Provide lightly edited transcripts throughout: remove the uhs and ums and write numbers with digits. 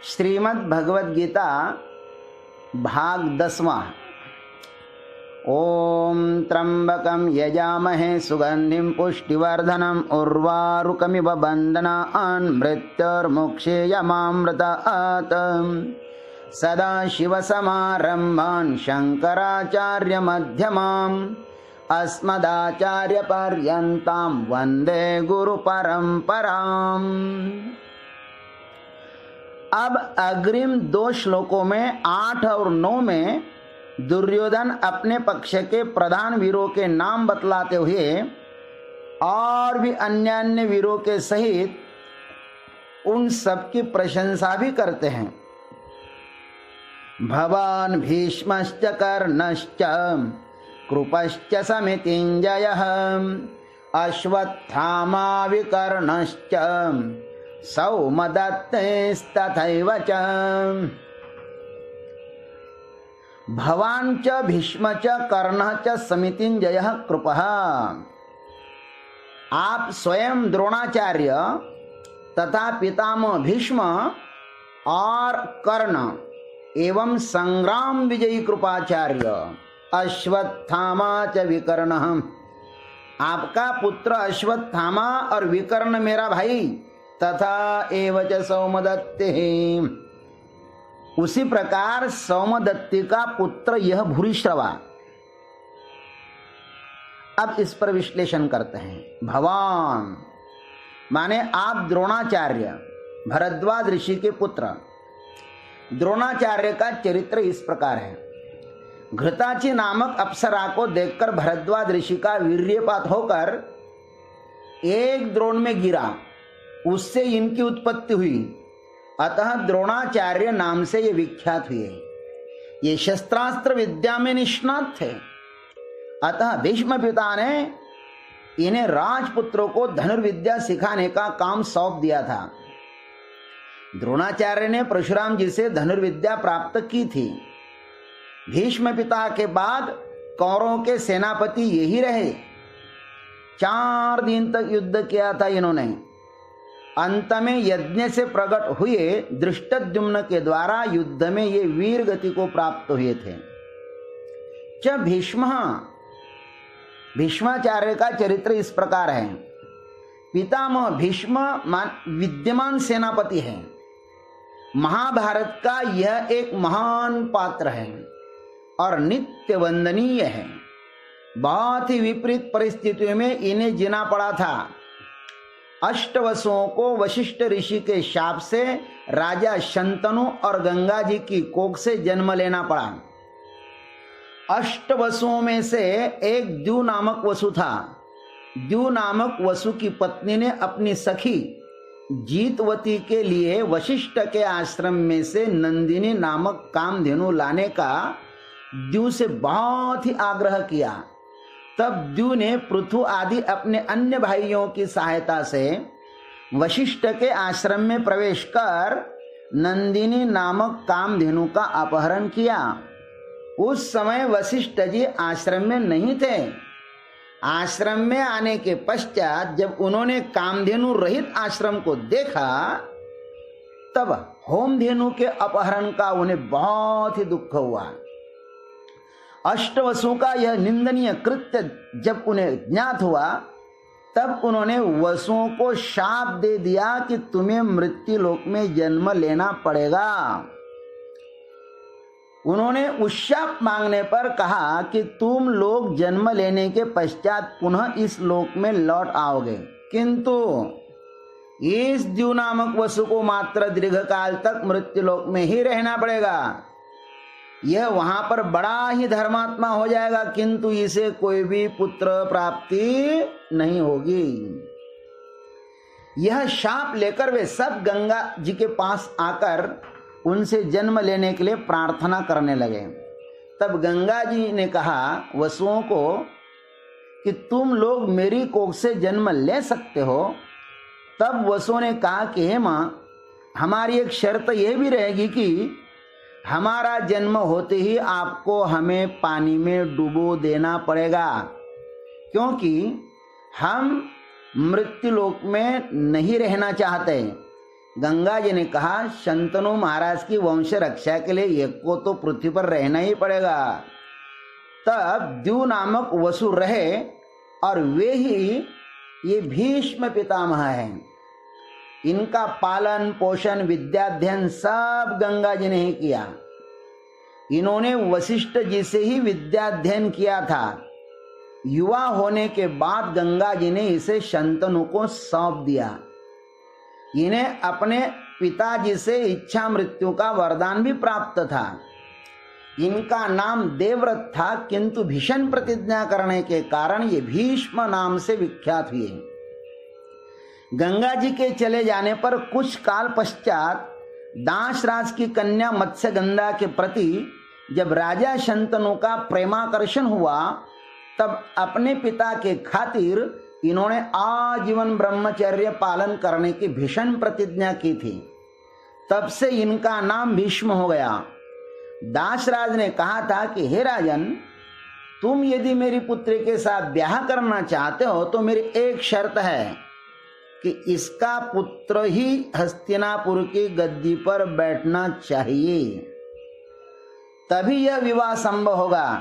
श्रीमद् भगवद गीता भाग 10वां। ओम त्र्यंबकं यजामहे सुगंधिं पुष्टिवर्धनम् उर्वारुकमिव बन्धनान् मृत्युर्मुक्षेयमामृतात्। सदाशिवसमारम्भान् शङ्कराचार्यमध्यमाम् अस्मदाचार्यपर्यन्तां वन्दे गुरुपरम्पराम्। अब अग्रिम 2 श्लोकों में 8 और 9 में दुर्योधन अपने पक्ष के प्रधान वीरों के नाम बतलाते हुए और भी अन्य वीरों के सहित उन सब की प्रशंसा भी करते हैं। भवान भीष्मश्च कर्णश्च कृपश्च समितिञ्जयः अश्वत्थामा विकर्णश्च सौमदत्तेस्तथैव च। भवान् च भीष्म च कर्णः च समितिञ्जयः कृपः। आप स्वयं द्रोणाचार्य तथा पितामह भीष्म और कर्ण एवं संग्राम विजयी कृपाचार्य अश्वत्थामा च विकर्णः। आपका पुत्र अश्वत्थामा और विकर्ण मेरा भाई तथा एवच सौमदत्ते। उसी प्रकार सौमदत्ति का पुत्र यह भूरिश्रवा। अब इस पर विश्लेषण करते हैं। भवान माने आप द्रोणाचार्य भरद्वाज ऋषि के पुत्र। द्रोणाचार्य का चरित्र इस प्रकार है। घृताची नामक अप्सरा को देखकर भरद्वाज ऋषि का वीर्यपात होकर एक द्रोण में गिरा, उससे इनकी उत्पत्ति हुई। अतः द्रोणाचार्य नाम से ये विख्यात हुए। ये शस्त्रास्त्र विद्या में निष्णात थे। अतः भीष्म पिता ने इन्हें राजपुत्रों को धनुर्विद्या सिखाने का काम सौंप दिया था। द्रोणाचार्य ने परशुराम जी से धनुर्विद्या प्राप्त की थी। भीष्म पिता के बाद कौरवों के सेनापति यही रहे। 4 दिन तक युद्ध किया था इन्होंने। अंत में यज्ञ से प्रकट हुए धृष्टद्युम्न के द्वारा युद्ध में ये वीर गति को प्राप्त हुए थे। च भीष्माचार्य का चरित्र इस प्रकार है। पितामह भीष्म विद्यमान सेनापति है। महाभारत का यह एक महान पात्र है और नित्य वंदनीय है। बहुत ही विपरीत परिस्थितियों में इन्हें जीना पड़ा था। अष्टवसुओं को वशिष्ठ ऋषि के शाप से राजा शंतनु और गंगा जी की कोख से जन्म लेना पड़ा। अष्टवसुओं में से एक द्यू नामक वसु था। द्यू नामक वसु की पत्नी ने अपनी सखी जीतवती के लिए वशिष्ठ के आश्रम में से नंदिनी नामक कामधेनु लाने का द्यू से बहुत ही आग्रह किया। तब द्यू ने पृथु आदि अपने अन्य भाइयों की सहायता से वशिष्ठ के आश्रम में प्रवेश कर नंदिनी नामक कामधेनु का अपहरण किया। उस समय वशिष्ठ जी आश्रम में नहीं थे। आश्रम में आने के पश्चात जब उन्होंने कामधेनु रहित आश्रम को देखा तब होमधेनु के अपहरण का उन्हें बहुत ही दुख हुआ। अष्टवसु का यह निंदनीय कृत्य जब उन्हें ज्ञात हुआ तब उन्होंने वसुओं को शाप दे दिया कि तुम्हें मृत्युलोक में जन्म लेना पड़ेगा। उन्होंने उस शाप मांगने पर कहा कि तुम लोग जन्म लेने के पश्चात पुनः इस लोक में लौट आओगे, किंतु इस द्यू नामक वसु को मात्र दीर्घकाल तक मृत्युलोक में ही रहना पड़ेगा। यह वहां पर बड़ा ही धर्मात्मा हो जाएगा, किंतु इसे कोई भी पुत्र प्राप्ति नहीं होगी। यह शाप लेकर वे सब गंगा जी के पास आकर उनसे जन्म लेने के लिए प्रार्थना करने लगे। तब गंगा जी ने कहा वसुओं को कि तुम लोग मेरी कोख से जन्म ले सकते हो। तब वसुओं ने कहा कि हे मां, हमारी एक शर्त यह भी रहेगी कि हमारा जन्म होते ही आपको हमें पानी में डुबो देना पड़ेगा, क्योंकि हम मृत्युलोक में नहीं रहना चाहते। गंगा जी ने कहा, शंतनु महाराज की वंश रक्षा के लिए एक को तो पृथ्वी पर रहना ही पड़ेगा। तब द्यू नामक वसु रहे और वे ही ये भीष्म पितामह हैं। इनका पालन पोषण विद्याध्ययन सब गंगा जी ने ही किया। इन्होंने वशिष्ठ जी से ही विद्याध्ययन किया था। युवा होने के बाद गंगा जी ने इसे शंतनु को सौंप दिया। इन्हें अपने पिताजी से इच्छा मृत्यु का वरदान भी प्राप्त था। इनका नाम देवव्रत था, किंतु भीषण प्रतिज्ञा करने के कारण ये भीष्म नाम से विख्यात हुए। गंगा जी के चले जाने पर कुछ काल पश्चात दासराज की कन्या मत्स्यगंधा के प्रति जब राजा शंतनु का प्रेमाकर्षण हुआ, तब अपने पिता के खातिर इन्होंने आजीवन ब्रह्मचर्य पालन करने की भीषण प्रतिज्ञा की थी। तब से इनका नाम भीष्म हो गया। दासराज ने कहा था कि हे राजन, तुम यदि मेरी पुत्री के साथ ब्याह करना चाहते हो तो मेरी एक शर्त है कि इसका पुत्र ही हस्तिनापुर की गद्दी पर बैठना चाहिए, तभी यह विवाह संभव होगा।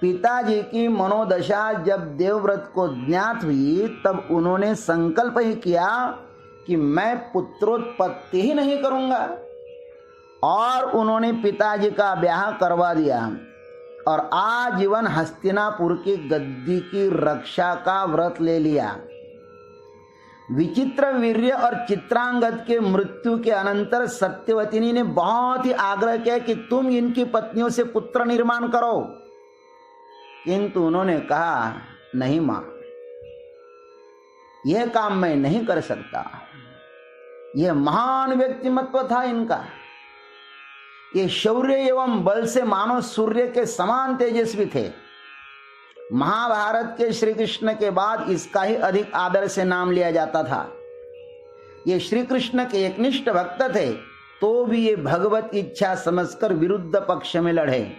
पिताजी की मनोदशा जब देवव्रत को ज्ञात हुई, तब उन्होंने संकल्प ही किया कि मैं पुत्रोत्पत्ति ही नहीं करूंगा, और उन्होंने पिताजी का ब्याह करवा दिया और आजीवन हस्तिनापुर की गद्दी की रक्षा का व्रत ले लिया। विचित्र वीर्य और चित्रांगद के मृत्यु के अनंतर सत्यवतिनी ने बहुत ही आग्रह किया कि तुम इनकी पत्नियों से पुत्र निर्माण करो, किंतु उन्होंने कहा, नहीं मां, यह काम मैं नहीं कर सकता। यह महान व्यक्तिमत्व था इनका। ये शौर्य एवं बल से मानो सूर्य के समान तेजस्वी थे। महाभारत के श्री कृष्ण के बाद इसका ही अधिक आदर से नाम लिया जाता था। ये श्री कृष्ण के एकनिष्ठ भक्त थे, तो भी ये भगवत इच्छा समझकर विरुद्ध पक्ष में लड़े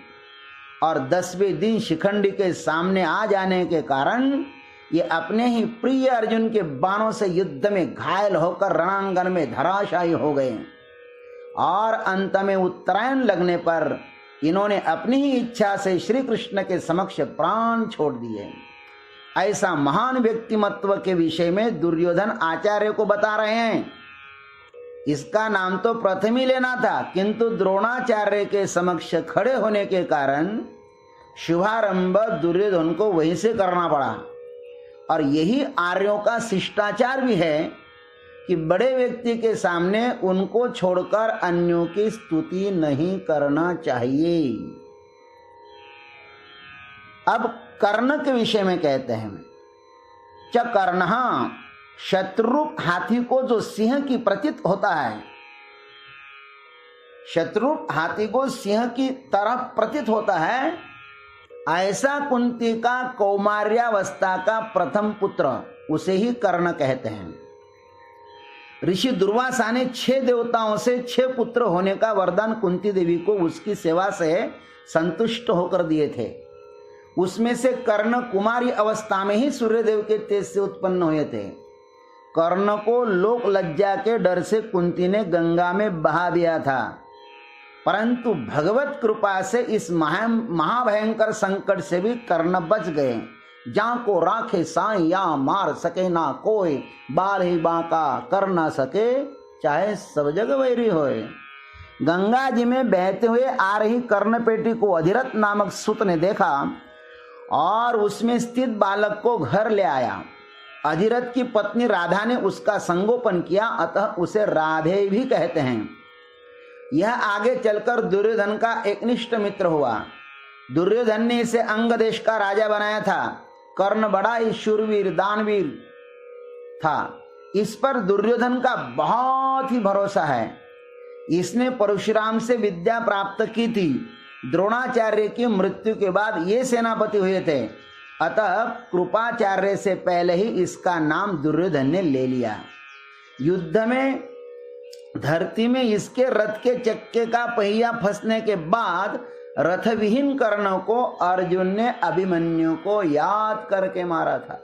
और 10वें दिन शिखंडी के सामने आ जाने के कारण ये अपने ही प्रिय अर्जुन के बाणों से युद्ध में घायल होकर रणांगन में धराशायी हो गए और अंत में उत्तरायण लगने पर इन्होंने अपनी ही इच्छा से श्री कृष्ण के समक्ष प्राण छोड़ दिए। ऐसा महान व्यक्तिमत्व के विषय में दुर्योधन आचार्य को बता रहे हैं। इसका नाम तो प्रथम ही लेना था, किंतु द्रोणाचार्य के समक्ष खड़े होने के कारण शुभारंभ दुर्योधन को वहीं से करना पड़ा। और यही आर्यों का शिष्टाचार भी है कि बड़े व्यक्ति के सामने उनको छोड़कर अन्यों की स्तुति नहीं करना चाहिए। अब कर्ण के विषय में कहते हैं, च कर्ण, शत्रुप हाथी को जो सिंह की प्रतीत होता है, शत्रुप हाथी को सिंह की तरह प्रतीत होता है, ऐसा कुंती का कौमार्यावस्था का प्रथम पुत्र उसे ही कर्ण कहते हैं। ऋषि दुर्वासा ने 6 देवताओं से 6 पुत्र होने का वरदान कुंती देवी को उसकी सेवा से संतुष्ट होकर दिए थे। उसमें से कर्ण कुमारी अवस्था में ही सूर्यदेव के तेज से उत्पन्न हुए थे। कर्ण को लोक लज्जा के डर से कुंती ने गंगा में बहा दिया था, परंतु भगवत कृपा से इस महाभयंकर संकट से भी कर्ण बच गए। जा को राखे साई या मार सके ना कोई, बाल ही बांका कर ना सके चाहे सब जग वैरी होए। गंगा जी में बहते हुए आ रही कर्णपेटी को अधिरथ नामक सुत ने देखा और उसमें स्थित बालक को घर ले आया। अधिरथ की पत्नी राधा ने उसका संगोपन किया, अतः उसे राधे भी कहते हैं। यह आगे चलकर दुर्योधन का एकनिष्ठ मित्र हुआ। दुर्योधन ने इसे अंग देश का राजा बनाया था। कर्ण बड़ा ही शूरवीर दानवीर था। इस पर दुर्योधन का बहुत ही भरोसा है। इसने परशुराम से विद्या प्राप्त की थी। द्रोणाचार्य की मृत्यु के बाद ये सेनापति हुए थे, अतः कृपाचार्य से पहले ही इसका नाम दुर्योधन ने ले लिया। युद्ध में धरती में इसके रथ के चक्के का पहिया फंसने के बाद रथ विहीन कर्ण को अर्जुन ने अभिमन्यु को याद करके मारा था।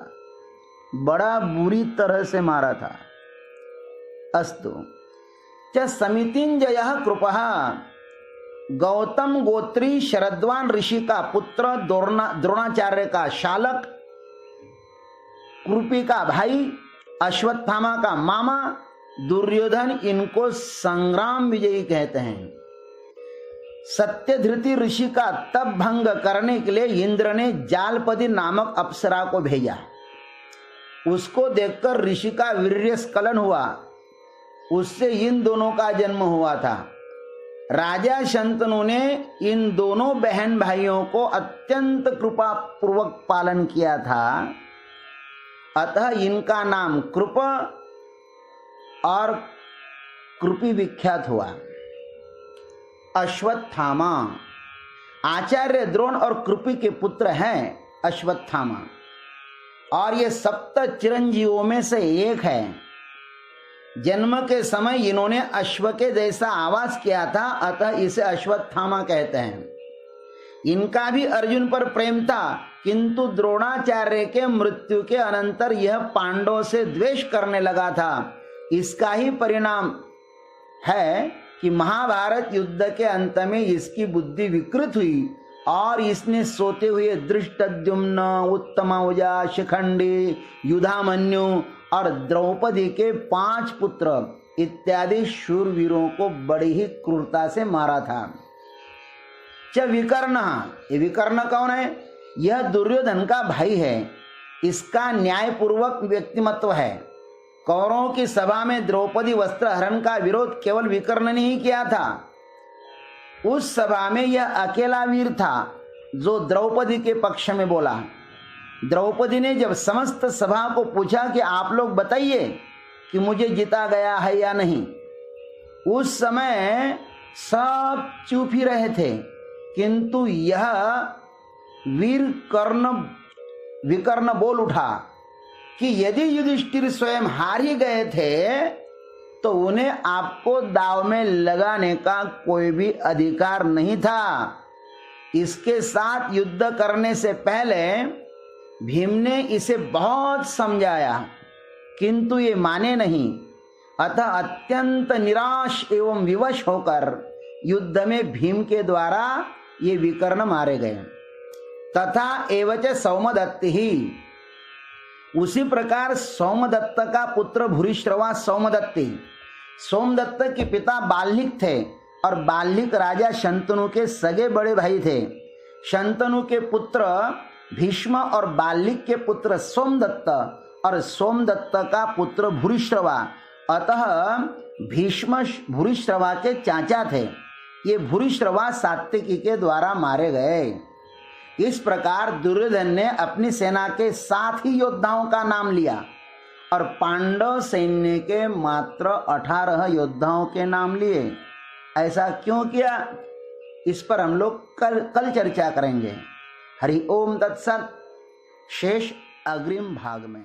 बड़ा बुरी तरह से मारा था। अस्तु, च समितिंजयः कृपः, गौतम गोत्री शरद्वान ऋषि का पुत्र, द्रोणाचार्य का शालक, कृपि का भाई, अश्वत्थामा का मामा दुर्योधन, इनको संग्राम विजयी कहते हैं। सत्यधृति ऋषि का तप भंग करने के लिए इंद्र ने जालपदी नामक अप्सरा को भेजा। उसको देखकर ऋषि का वीर्य स्खलन हुआ, उससे इन दोनों का जन्म हुआ था। राजा शंतनु ने इन दोनों बहन भाइयों को अत्यंत कृपा पूर्वक पालन किया था, अतः इनका नाम कृप और कृपि विख्यात हुआ। अश्वत्थामा, आचार्य द्रोण और कृपि के पुत्र हैं अश्वत्थामा, और ये सप्त चिरंजीवों में से एक है। जन्म के समय इन्होंने अश्व के जैसा आवाज किया था, अतः इसे अश्वत्थामा कहते हैं। इनका भी अर्जुन पर प्रेम था, किंतु द्रोणाचार्य के मृत्यु के अनंतर यह पांडवों से द्वेष करने लगा था। इसका ही परिणाम है कि महाभारत युद्ध के अंत में इसकी बुद्धि विकृत हुई और इसने सोते हुए धृष्टद्युम्न, उत्तमौजा, शिखंडी, युधामन्यु और द्रौपदी के 5 पुत्र इत्यादि शूरवीरों को बड़ी ही क्रूरता से मारा था। च विकर्ण, ये विकर्ण कौन है? यह दुर्योधन का भाई है। इसका न्यायपूर्वक व्यक्तिमत्व है। कौरवों की सभा में द्रौपदी वस्त्र हरण का विरोध केवल विकर्ण ने ही किया था। उस सभा में यह अकेला वीर था जो द्रौपदी के पक्ष में बोला। द्रौपदी ने जब समस्त सभा को पूछा कि आप लोग बताइए कि मुझे जीता गया है या नहीं, उस समय सब चुप ही रहे थे, किंतु यह विकर्ण बोल उठा कि यदि युधिष्ठिर स्वयं हार ही गए थे तो उन्हें आपको दाव में लगाने का कोई भी अधिकार नहीं था। इसके साथ युद्ध करने से पहले भीम ने इसे बहुत समझाया, किंतु ये माने नहीं। अतः अत्यंत निराश एवं विवश होकर युद्ध में भीम के द्वारा ये विकर्ण मारे गए। तथा एवच सौमदत्त ही, उसी प्रकार सोमदत्त का पुत्र भूरिश्रवा सोमदत्ती। सोमदत्त के पिता बाल्लिक थे और बाल्लिक राजा शंतनु के सगे बड़े भाई थे। शंतनु के पुत्र भीष्म और बाल्लिक के पुत्र सोमदत्त और सोमदत्त का पुत्र भूरिश्रवा, अतः भीष्म भूरिश्रवा के चाचा थे। ये भूरिश्रवा सात्विकी के द्वारा मारे गए। इस प्रकार दुर्योधन ने अपनी सेना के 7 ही योद्धाओं का नाम लिया और पांडव सैन्य के मात्र 18 योद्धाओं के नाम लिए। ऐसा क्यों किया, इस पर हम लोग कल चर्चा करेंगे। हरि ओम तत्सत। शेष अग्रिम भाग में।